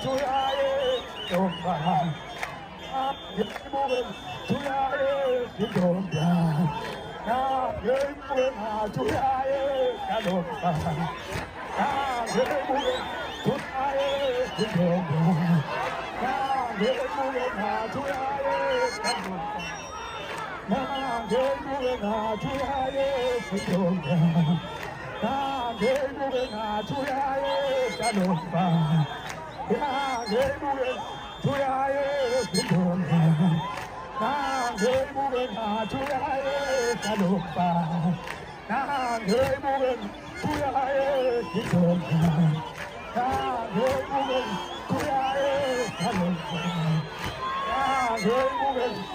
주야의 영광 열무는 주야의 기도가 나 열무는 주야의 가동가 나 열무는 주야의 기도가 나 열무는 주야의 가동가 나 열무는 주야의 기도가 나 열무는 주야의 가동가 나 열무는 주야의 기도가 나 열무는 주야의 가동가 나 열무는 주야의 기도가 나 열무는 주야의 가동가 나 열무는